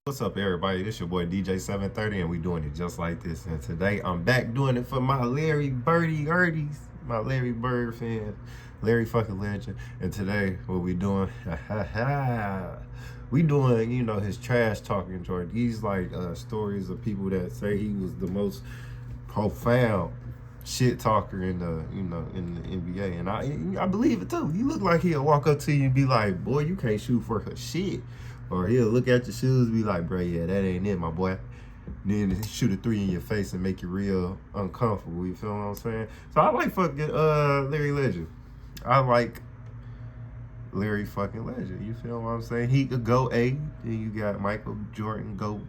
What's up, everybody? This your boy DJ 730, and we doing it just like this. And today I'm back doing it for my Larry Birdie Erdies, my Larry Bird fans, Larry fucking legend. And today, what we doing? We doing, his trash talking joint. These like stories of people that say he was the most profound shit talker in the, in the NBA. And I believe it too. He look like he'll walk up to you and be like, "Boy, you can't shoot for her shit." Or he'll look at your shoes and be like, "Bro, yeah, that ain't it, my boy." Then shoot a three in your face and make you real uncomfortable. You feel what I'm saying? So I like fucking Larry Legend. I like Larry fucking Legend. You feel what I'm saying? He could go A, then you got Michael Jordan go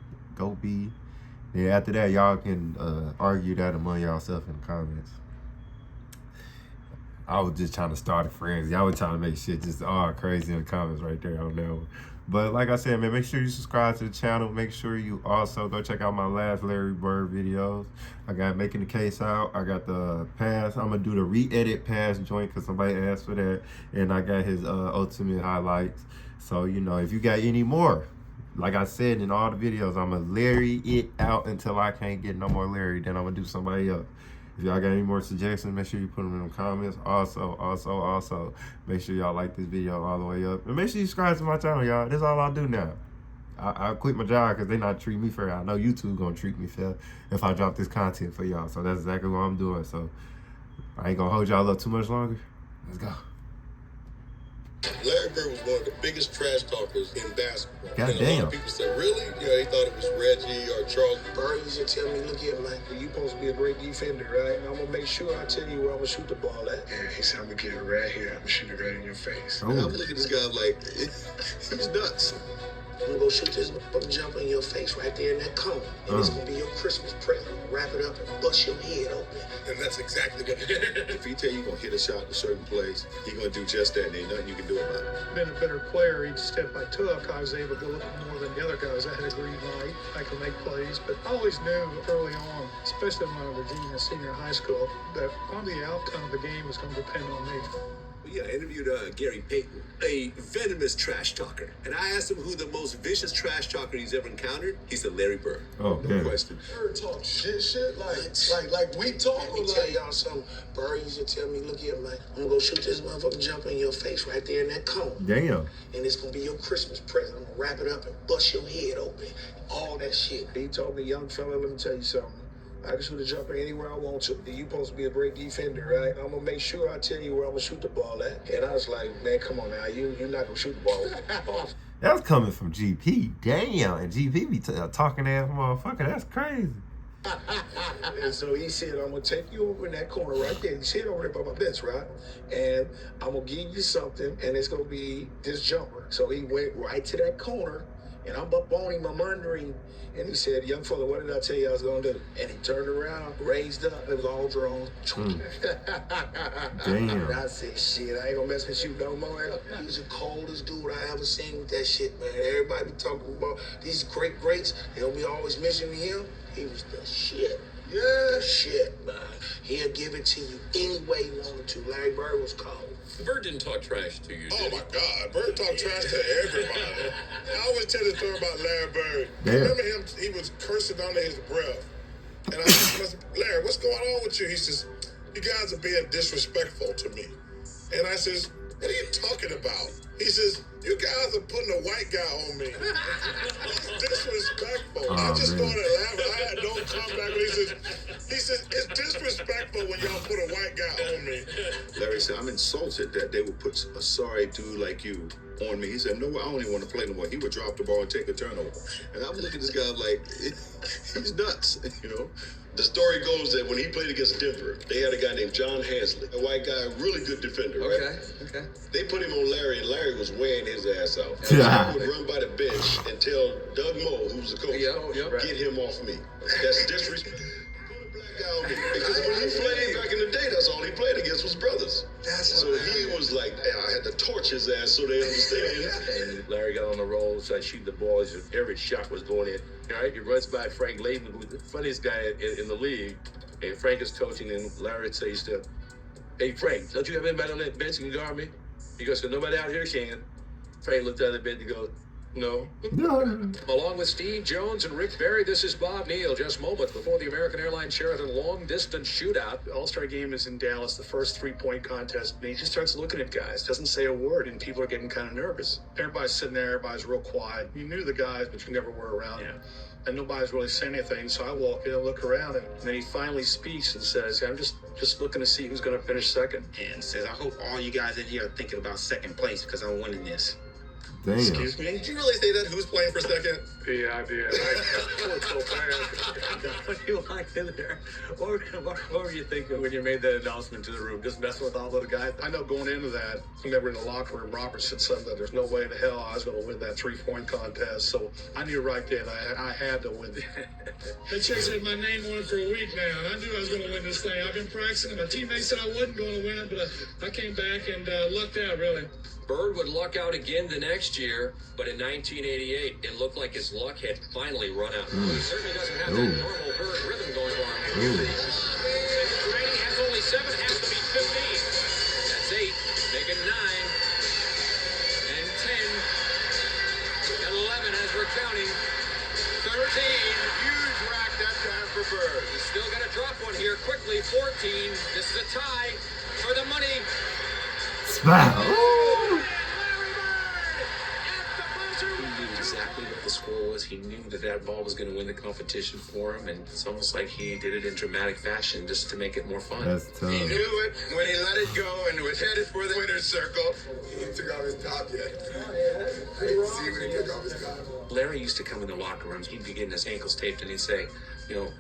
B. Then after that, y'all can argue that among yourself in the comments. I was just trying to start a frenzy. Y'all was trying to make shit just all crazy in the comments right there on that one. But like I said, man, make sure you subscribe to the channel. Make sure you also go check out my last Larry Bird videos. I got Making the Case Out. I got the pass. I'm going to do the re-edit pass joint because somebody asked for that. And I got his ultimate highlights. So, if you got any more, like I said in all the videos, I'm going to Larry it out until I can't get no more Larry. Then I'm going to do somebody else. If y'all got any more suggestions, make sure you put them in the comments. Also, make sure y'all like this video all the way up. And make sure you subscribe to my channel, y'all. That's all I do now. I quit my job because they not treat me fair. I know YouTube gonna treat me fair if I drop this content for y'all. So that's exactly what I'm doing. So I ain't gonna hold y'all up too much longer. Let's go. Larry Bird was one of the biggest trash talkers in basketball. God and damn. A lot of people said, really? They thought it was Reggie or Charles. Bird used to tell me, "Look here, man, you supposed to be a great defender, right? And I'm going to make sure I tell you where I'm going to shoot the ball at." And he said, "I'm going to get it right here. I'm going to shoot it right in your face." And I'm looking at this guy like, he's nuts. "I'm going to go shoot this motherfucking jumper in your face right there in that cone. And it's going to be your Christmas present. I'm gonna wrap it up and bust your head open." And that's exactly what he did. If he tell you going to hit a shot in a certain place, he's going to do just that, and ain't nothing you can do about it. Been a better player each step I took. I was able to look more than the other guys. I had a green light. I could make plays, but I always knew early on, especially in my Virginia senior high school, that probably the outcome of the game was going to depend on me. Yeah, I interviewed Gary Payton, a venomous trash talker. And I asked him who the most vicious trash talker he's ever encountered. He said Larry Bird. Oh, No man. question. Bird talk shit like we talk. Let me tell y'all something. Bird used to tell me, "Look here, man, I'm going to go shoot this motherfucking jumper in your face right there in that cone. Damn. And it's going to be your Christmas present. I'm going to wrap it up and bust your head open." All that shit. He told me, "Young fella, let me tell you something. I can shoot a jumper anywhere I want to. You supposed to be a great defender, right? I'm gonna make sure I tell you where I'm gonna shoot the ball at." And I was like, "Man, come on now, you're not gonna shoot the ball." That's coming from GP. Damn. And GP be talking ass motherfucker. That's crazy. And so he said, "I'm gonna take you over in that corner right there." He said, "Over there by my bench, right? And I'm gonna give you something, and it's gonna be this jumper." So he went right to that corner, and I'm up on him, I'm under him, and he said, "Young fella, what did I tell you I was gonna do?" And he turned around, raised up, it was all drawn. Damn. And I said, "Shit, I ain't gonna mess with you no more." He was the coldest dude I ever seen with that shit, man. Everybody be talking about these greats, they'll be always mentioning him. He was the shit. Yeah, the shit, man. He'll give it to you any way he wanted to. Larry Bird was cold. Bird didn't talk trash to you. Oh, my God. Bird talk trash to everybody. I always tell the story about Larry Bird. Damn. I remember him, he was cursing under his breath. And I said, "Larry, what's going on with you?" He says, "You guys are being disrespectful to me." And I says, "What are you talking about?" He says, "You guys are putting a white guy on me." It's disrespectful. Oh, I just man. started laughing. I had no comeback. He says, "It's disrespectful when y'all put a white guy on me." Larry said, "I'm insulted that they would put a sorry dude like you on me." He said, "No, I don't even want to play no more." He would drop the ball and take a turnover. And I'm looking at this guy like, he's nuts, The story goes that when he played against Denver, they had a guy named John Hasley, a white guy, really good defender, right? Okay. They put him on Larry, and Larry was wearing his ass out. Yeah. He would run by the bench and tell Doug Moe, who's the coach, get him off me. That's disrespect. Put a black guy on me. Because when he played back in the day, that's all he played against was brothers. So he was like, I had to torch his ass so they understand. And Larry got on the roll, started shooting the balls. Every shot was going in. All right, he runs by Frank Layden, who's the funniest guy in the league. And Frank is coaching, and Larry says to him, "Hey, Frank, don't you have anybody on that bench who can guard me?" He goes, "So nobody out here can." Frank looked at the bench and goes, No. Along with Steve Jones and Rick Barry, this is Bob Neal. Just moments before the American Airlines Sheraton long-distance shootout. The All-Star game is in Dallas, the first three-point contest. And he just starts looking at guys, doesn't say a word, and people are getting kind of nervous. Everybody's sitting there, everybody's real quiet. You knew the guys, but you never were around. Yeah. And nobody's really saying anything, so I walk in and look around, and then he finally speaks and says, I'm just looking to see who's going to finish second. And says, I hope all you guys in here are thinking about second place because I'm winning this. Damn. Excuse me? Did you really say that? Who's playing for second? Yeah, I did. I felt so bad. When you walked in there, what were you thinking when you made that announcement to the room? Just messing with all the guys? I know going into that, whenever in the locker room, Robert said something that there's no way in hell I was going to win that three-point contest. So I knew right then I had to win. That chick said my name on it for a week now, and I knew I was going to win this thing. I've been practicing, and my teammates said I wasn't going to win it, but I came back and lucked out, really. Bird would luck out again the next year, but in 1988, it looked like his luck had finally run out. He certainly doesn't have that normal Bird rhythm going for him. Remaining has only 7, has to beat 15. That's 8, make it 9, and 10, and 11 as we're counting. 13. Huge rack that time for Bird. He's still got to drop one here quickly. 14. This is a tie for the money. Wow. He knew exactly what the score was. He knew that ball was going to win the competition for him, and it's almost like he did it in dramatic fashion just to make it more fun. That's tough. He knew it when he let it go and was headed for the winner's circle. He took off his top yet. I didn't see when he took off his top. Larry used to come in the locker rooms. He'd be getting his ankles taped, and he'd say,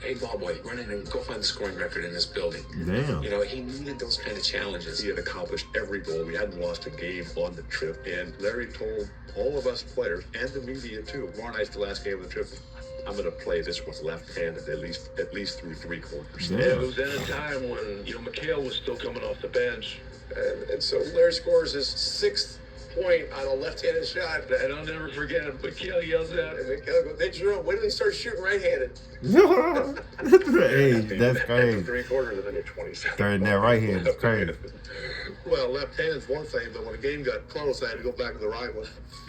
hey, ball boy, run in and go find the scoring record in this building. Damn. He needed those kind of challenges. He had accomplished every goal. We hadn't lost a game on the trip. And Larry told all of us players and the media too, tomorrow night's the last game of the trip, I'm going to play this one left-handed at least through three-quarters. Yeah. And it was at a time when, McHale was still coming off the bench. And so Larry scores his 6th point on a left-handed shot. And I'll never forget it. McHale yells out. And McHale goes, hey, Jerome, wait till he starts shooting right-handed. Hey, that's crazy. Three-quarters and then you're 27. Turning that right hand is crazy. Well, left-handed's one thing, but when the game got close, I had to go back to the right one.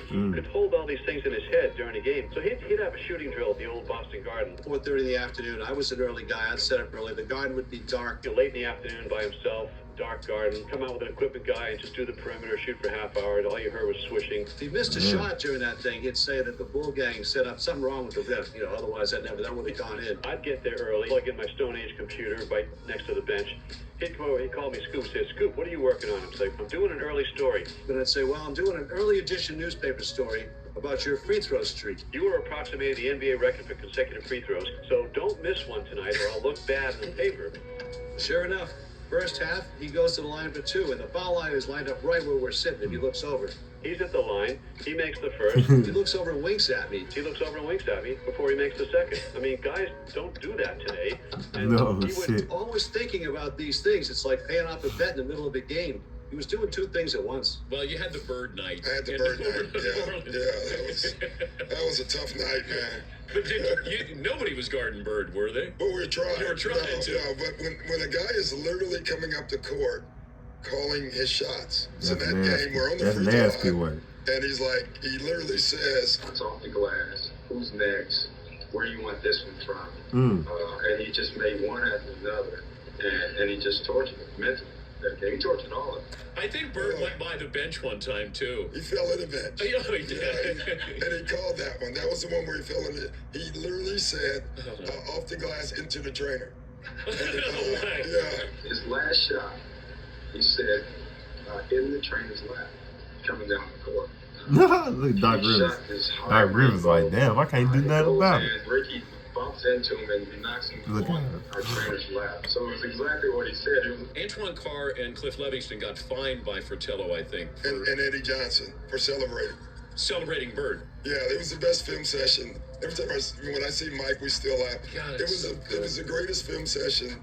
Could hold all these things in his head during a game. So he'd have a shooting drill at the old Boston Garden. 4:30 in the afternoon. I was an early guy. I'd set up early. The garden would be dark. Late in the afternoon by himself, dark garden, come out with an equipment guy and just do the perimeter, shoot for half hour, and all you heard was swishing. If he missed a shot during that thing, he'd say that the Bull gang set up something wrong with the rim. Otherwise that would have gone in. I'd get there early, plug in my Stone Age computer right next to the bench. He'd come over, he'd call me Scoop, said, Scoop, what are you working on? I'm saying, I'm doing an early story. Then I'd say, well, I'm doing an early edition newspaper story about your free throw streak. You were approximating the NBA record for consecutive free throws, so don't miss one tonight or I'll look bad in the paper. Sure enough, first half, he goes to the line for 2, and the foul line is lined up right where we're sitting if he looks over. He's at the line, he makes the first. He looks over and winks at me. He looks over and winks at me before he makes the second. I mean, guys don't do that today. And No, he was shit. always thinking about these things. It's like paying off a bet in the middle of a game. He was doing 2 things at once. Well, you had the Bird night. I had the Bird night. That was a tough night, man. But nobody was guarding Bird, were they? But we were trying. You were trying to. No, but when a guy is literally coming up the court, calling his shots. So That's that nasty. game, we're on the That's free nasty throw line, work. and he's like, he literally says, It's off the glass. Who's next? Where do you want this one from? And he just made one after another. And he just tortured it mentally. He tortured all of it. I think Bird went by the bench one time, too. He fell in the bench. Oh, yeah, he did. Yeah, and he called that one. That was the one where he fell in it. He literally said, off the glass into the trainer. Yeah. His last shot, he said, in the trainer's lap, coming down the court. Look, Doc Rivers. Doc Rivers like, damn, I can't do nothing about it. Ricky bumps into him and knocks him on our trainer's lap. So it was exactly what he said. Antoine Carr and Cliff Livingston got fined by Fratello, I think. And Eddie Johnson for celebrating. Celebrating Bird. Yeah, it was the best film session. Every time when I see Mike, we still laugh. God, it was the greatest film session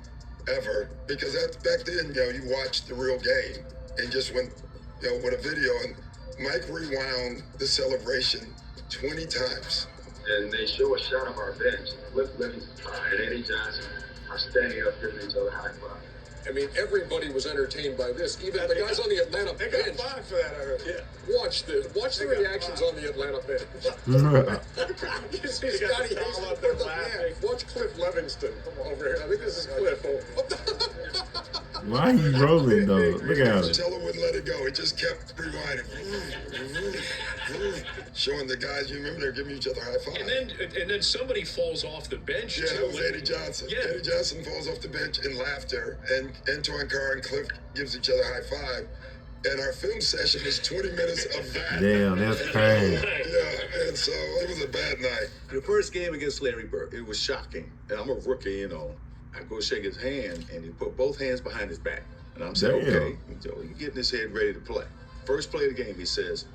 ever because back then, you watched the real game and just went, with a video, and Mike rewound the celebration 20 times. And they show a shot of our bench. Cliff Livingston and Eddie Johnson are standing up giving each other high five. I mean, everybody was entertained by this. Even the guys on the Atlanta They bench. got 5 for that, I heard. Yeah. Watch this. Watch the reactions on the Atlanta bench. You see They got Scotty the Hayes towel in up there front of laughing. man. Watch Cliff Livingston over here. I think this is Cliff. Why he rolling though? Look at him. Teller wouldn't let it go. He just kept rewinding. Showing the guys, you remember, they're giving each other high five. And then somebody falls off the bench. Yeah, too. that was Eddie Johnson. Yeah. Eddie Johnson falls off the bench in laughter, and Antoine Carr and Cliff gives each other high five. And our film session is 20 minutes of that. Damn, that's crazy. Yeah, and so it was a bad night. The first game against Larry Bird, it was shocking. And I'm a rookie, you know. I go shake his hand, and he put both hands behind his back. And I'm saying, Damn. okay, so he's getting his head ready to play. First play of the game, he says,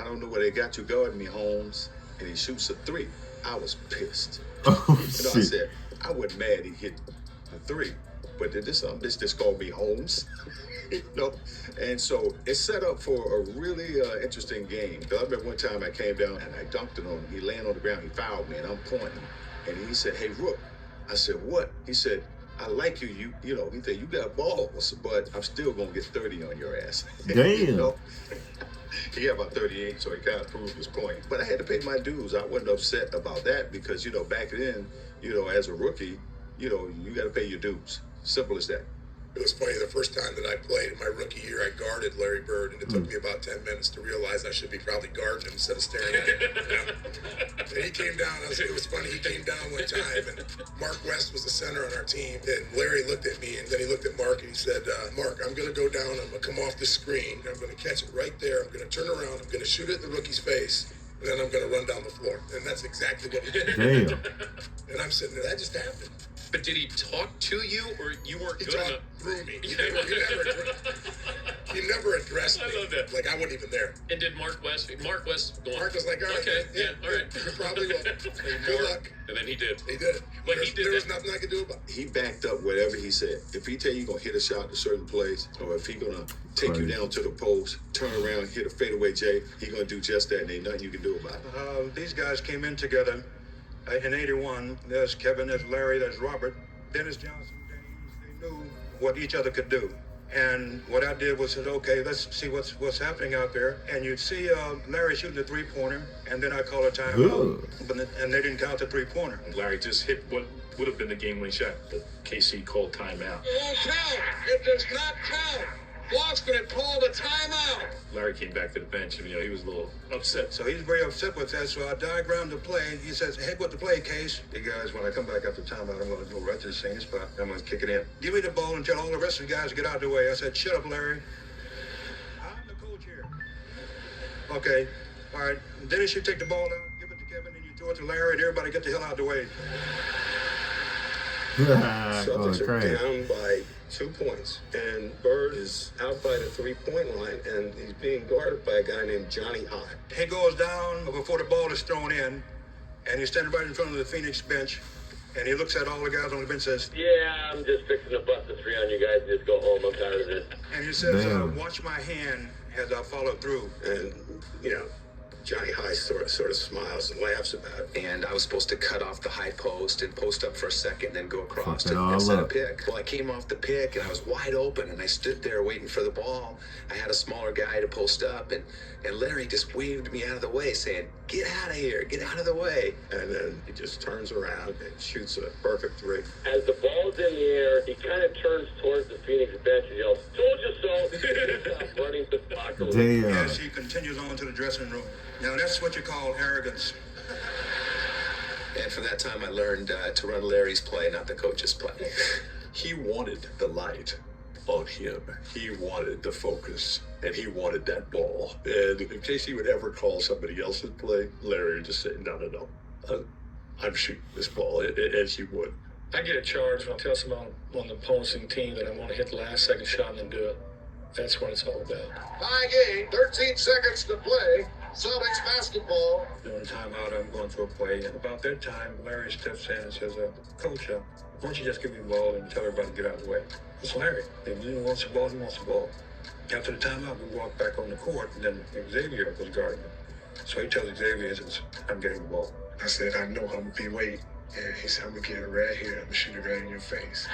I don't know where they got you guarding me, Holmes. And he shoots a 3. I was pissed. Oh, You know, I shit. said, I wasn't mad he hit the 3. But did this just called me Holmes? You know? And so it set up for a really interesting game. I remember one time I came down and I dunked it on him. He landed on the ground, he fouled me, and I'm pointing. And he said, hey, Rook. I said, what? He said, I like you. You know, he said, you got balls, but I'm still going to get 30 on your ass. Damn. You know? He got about 38, so he kind of proved his point. But I had to pay my dues. I wasn't upset about that because, you know, back then, you know, as a rookie, you know, you got to pay your dues. Simple as that. It was funny, the first time that I played in my rookie year, I guarded Larry Bird, and it took me about 10 minutes to realize I should be probably guarding him instead of staring at him. You know? And he came down, it was funny, he came down one time, and Mark West was the center on our team, and Larry looked at me, and then he looked at Mark, and he said, Mark, I'm going to go down, I'm going to come off the screen, I'm going to catch it right there, I'm going to turn around, I'm going to shoot it in the rookie's face, and then I'm going to run down the floor. And that's exactly what he did. Damn. And I'm sitting there, that just happened. But did he talk to you, or you weren't He good talked enough? through me. He never addressed me. I love that. Like I wasn't even there. And did Mark West go on? Mark was like, all right, okay, yeah, all right. You probably will. Good luck. And then he did. He did it. But he did there was that. nothing I could do about it. He backed up whatever he said. If he tell you gonna hit a shot at a certain place, or if he gonna take you down to the post, turn around, hit a fadeaway J, he gonna do just that, and ain't nothing you can do about it. These guys came in together in 81. There's Kevin, there's Larry, there's Robert, Dennis Johnson, they knew what each other could do. And what I did was said, okay, let's see what's happening out there. And you'd see Larry shooting the 3-pointer, and then I call a timeout. And they didn't count the 3-pointer. Larry just hit what would have been the game-winning shot, but KC called timeout. It won't count. It does not count. Boston had called a timeout. Larry came back to the bench, and you know, he was a little upset. So he's very upset with that. So I diagrammed the play. He says, head with the play, Case. Hey, guys, when I come back after timeout, I'm going to go right to the same spot. I'm going to kick it in. Give me the ball and tell all the rest of the guys to get out of the way. I said, shut up, Larry. I'm the coach here. Okay. All right. Dennis, you take the ball out, give it to Kevin, and you throw it to Larry, and everybody get the hell out of the way. Celtics are crazy. down by 2 points, and Bird is out by the 3-point line, and he's being guarded by a guy named Johnny High. He goes down before the ball is thrown in, and he's standing right in front of the Phoenix bench, and he looks at all the guys on the bench and says, Yeah, I'm just fixing to bust a 3 on you guys. Just go home. I'm tired of this. and he says, Damn. watch my hand as I follow through. And, you know, Johnny High sort of smiles and laughs about it. And I was supposed to cut off the high post and post up for a second, then go across Fucking and all set a up. pick. Well, I came off the pick and I was wide open and I stood there waiting for the ball. I had a smaller guy to post up and Larry just waved me out of the way saying, get out of here, get out of the way. And then he just turns around and shoots a perfect 3. As the ball's in the air, he kind of turns towards the Phoenix bench and yells, "Told you so!" Stops running to the locker room. Damn. Yes, he continues on to the dressing room. Now, that's what you call arrogance. And from that time, I learned to run Larry's play, not the coach's play. He wanted the light on him. He wanted the focus, and he wanted that ball. And in case he would ever call somebody else's play, Larry would just say, no. I'm shooting this ball, as you would. I get a charge when I tell someone on the opposing team that I want to hit the last second shot and then do it. That's what it's all about. Tie game, 13 seconds to play. Celtics basketball. During timeout, I'm going through a play, and about that time, Larry steps in and says, Coach, why don't you just give me the ball and tell everybody to get out of the way? It's Larry. If he wants the ball, he wants the ball. After the timeout, we walk back on the court, and then Xavier was guarding him. So he tells Xavier, he says, I'm getting the ball. I said, I know I'm going to be waiting. And he said, I'm gonna get it right here. I'm gonna shoot it right in your face.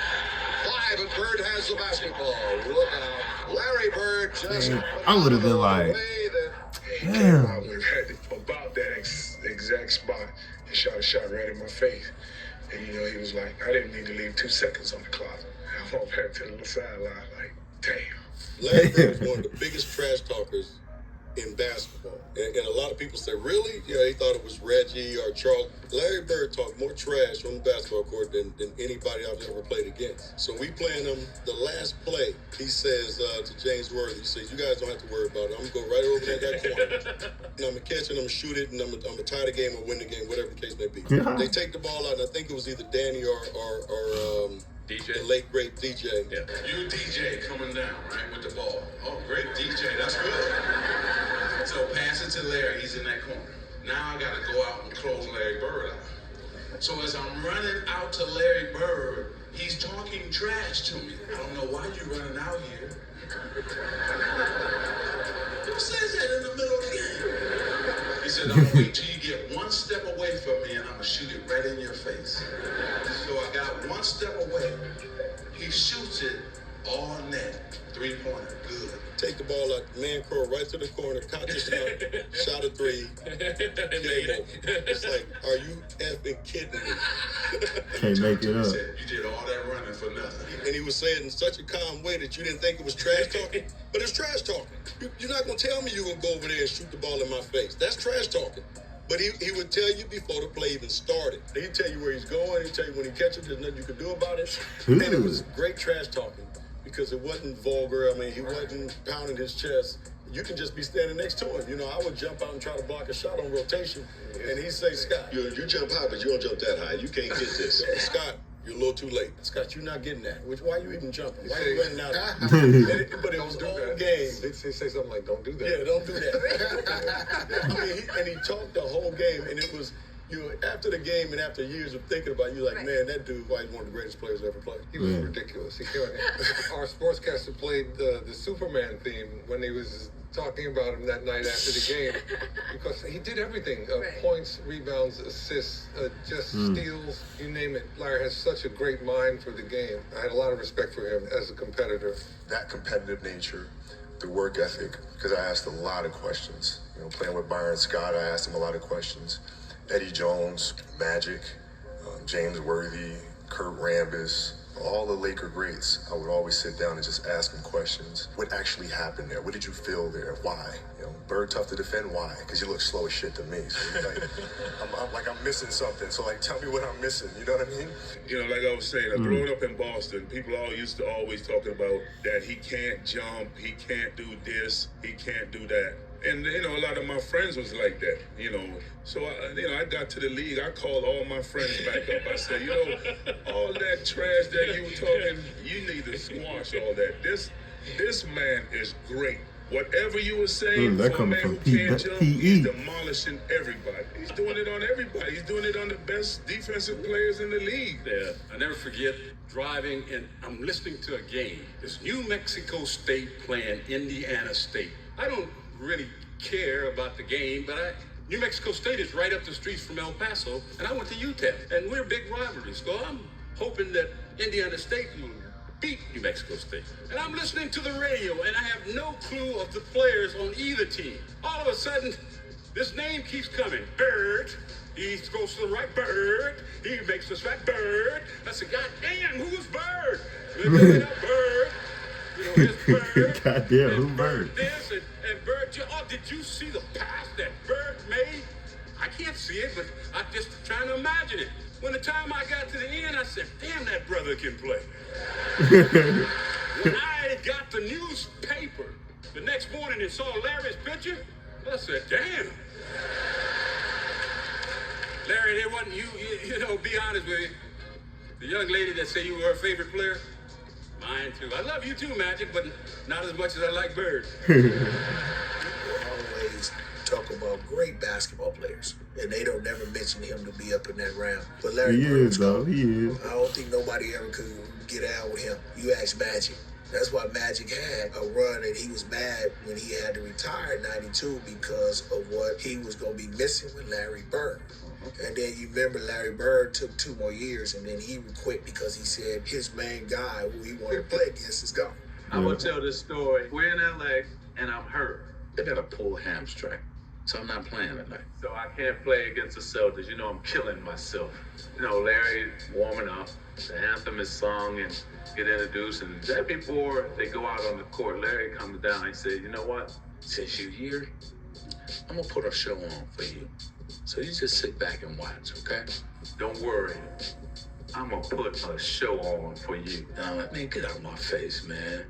5, and Bird has the basketball. Look out. Larry Bird just... I would have been like, He came out with about that exact spot and shot a shot right in my face. And you know, he was like, I didn't need to leave 2 seconds on the clock. I walked back to the sideline like, damn. Larry Bird was one of the biggest trash talkers in basketball. And a lot of people say, really? Yeah, they thought it was Reggie or Charles. Larry Bird talked more trash on the basketball court than anybody I've ever played against. So we playing him the last play. He says to James Worthy, he says, you guys don't have to worry about it. I'm going to go right over there that corner. And I'm going to catch it, I'm going to shoot it, and I'm going to tie the game or win the game, whatever the case may be. They take the ball out, and I think it was either Danny or DJ, the late great DJ. Yeah. You DJ coming down, right, with the ball. Oh, great DJ, that's good. So pass it to Larry, he's in that corner. Now I gotta go out and close Larry Bird out. So as I'm running out to Larry Bird, he's talking trash to me. I don't know why you're running out here. Who says that in the middle of the game? He said, I'm gonna wait till you get 1 step away from me and I'm gonna shoot it right in your face. So I got 1 step away. He shoots it all net. 3-pointer, good. Take the ball out, man curl right to the corner, caught your shot a 3, game over. It's like, are you effing kidding me? Can't make it up. You did all that running for nothing. And he was saying in such a calm way that you didn't think it was trash talking, but it's trash talking. You're not going to tell me you're going to go over there and shoot the ball in my face. That's trash talking. But he would tell you before the play even started. He'd tell you where he's going. He'd tell you when he catches, there's nothing you can do about it. And it was great trash talking because it wasn't vulgar. I mean, he wasn't pounding his chest. You can just be standing next to him. You know, I would jump out and try to block a shot on rotation, and he'd say, Scott, you jump high, but you don't jump that high. You can't get this. Scott, you're a little too late. Scott, you're not getting that. Why are you even jumping? Why are you running out? But it was all game. They say something like, don't do that. Yeah, don't do that. I mean, he talked the whole game, and it was, you know, after the game and after years of thinking about it, you're like, man, that dude was one of the greatest players ever played. He was ridiculous. Our sportscaster played the Superman theme when he was talking about him that night after the game because he did everything. Points, rebounds, assists, steals, you name it. Larry has such a great mind for the game. I had a lot of respect for him as a competitor. That competitive nature, the work ethic, because I asked a lot of questions. You know, playing with Byron Scott, I asked him a lot of questions. Eddie Jones, Magic, James Worthy, Kurt Rambis, all the Laker greats, I would always sit down and just ask them questions. What actually happened there? What did you feel there? Why? You know, Bird tough to defend. Why? Because you look slow as shit to me. So like, I'm missing something. So like, tell me what I'm missing. You know what I mean? You know, like I was saying, growing up in Boston, people all used to always talking about that he can't jump, he can't do this, he can't do that. And, you know, a lot of my friends was like that, you know. So, I got to the league. I called all my friends back up. I said, you know, all that trash that you were talking, you need to squash all that. This man is great. Whatever you were saying, that for a coming man from who can't jump, he's demolishing everybody. He's doing it on everybody. He's doing it on the best defensive players in the league. Yeah, I never forget driving and I'm listening to a game. It's New Mexico State playing Indiana State. I don't really care about the game, but New Mexico State is right up the streets from El Paso, and I went to UTEP, and we're big rivalries. So I'm hoping that Indiana State will beat New Mexico State. And I'm listening to the radio, and I have no clue of the players on either team. All of a sudden, this name keeps coming. Bird. He goes to the right. Bird. He makes the shot. Bird. I said, God damn, who's Bird? Bird. You know, it's Bird. Goddamn, who Bird? This and Bird. Oh, did you see the pass that Bird made? I can't see it, but I'm just trying to imagine it. When the time I got to the end, I said, damn, that brother can play. When I got the newspaper the next morning and saw Larry's picture, I said, damn. Larry, there wasn't you know, be honest with you. The young lady that said you were her favorite player, mine too. I love you too, Magic, but not as much as I like Bird. Always talk about great basketball players, and they don't never mention him to be up in that round. But Larry Bird, he is. I don't think nobody ever could get out with him. You ask Magic, That's why Magic had a run, and he was mad when he had to retire in 92 because of what he was going to be missing with Larry Bird. And then you remember Larry Bird took 2 more years, and then he would quit because he said his main guy who he wanted to play against is gone. I'm going to tell this story. We're in LA, and I'm hurt. I got a pulled hamstring, so I'm not playing tonight. So I can't play against the Celtics. You know, I'm killing myself. You know, Larry warming up. The anthem is sung and get introduced. And right before they go out on the court, Larry comes down and says, you know what? Since you're here, I'm going to put a show on for you. So you just sit back and watch, okay? Don't worry. I'm going to put a show on for you. Now, man, get out of my face, man.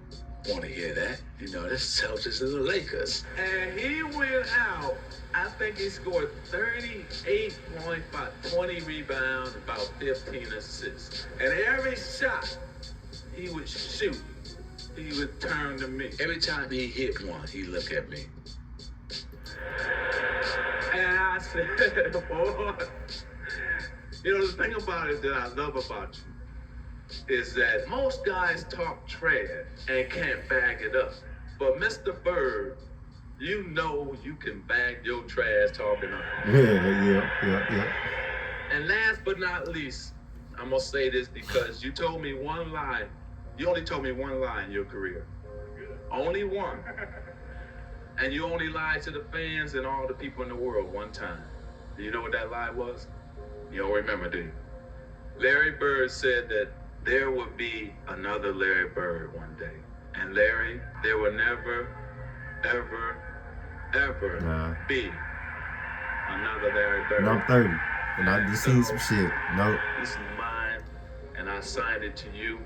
Want to hear that? You know, this Celtics and the Lakers. And he went out. I think he scored 38 points, about 20 rebounds, about 15 assists. And every shot he would shoot, he would turn to me. Every time he hit one, he look at me. And I said, boy, you know, the thing about it that I love about you is that most guys talk trash and can't bag it up. But Mr. Bird, you know you can bag your trash talking up. Yeah. And last but not least, I'm going to say this because you told me one lie. You only told me one lie in your career. Only one. And you only lied to the fans and all the people in the world one time. Do you know what that lie was? You don't remember, do you? Larry Bird said that there would be another Larry Bird one day. And Larry, there will never, ever, ever be another Larry Bird. And I'm 30, and I just seen some shit. Nope. This is mine, and I signed it to you,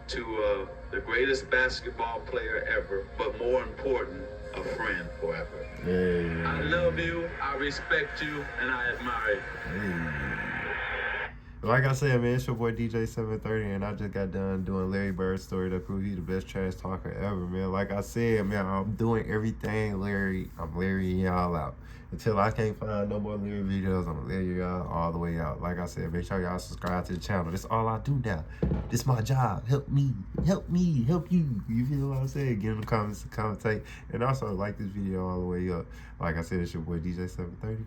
to the greatest basketball player ever, but more important, a friend forever. Hey. I love you, I respect you, and I admire you. Hey. Like I said, man, it's your boy DJ 730, and I just got done doing Larry Bird's story that proved he's the best trash talker ever, man. Like I said, man, I'm doing everything Larry. I'm Larrying y'all out. Until I can't find no more Larry videos, I'm gonna Larry y'all all the way out. Like I said, make sure y'all subscribe to the channel. That's all I do now. This my job. Help me, help you. You feel what I'm saying? Get in the comments to commentate. And also like this video all the way up. Like I said, it's your boy DJ 730.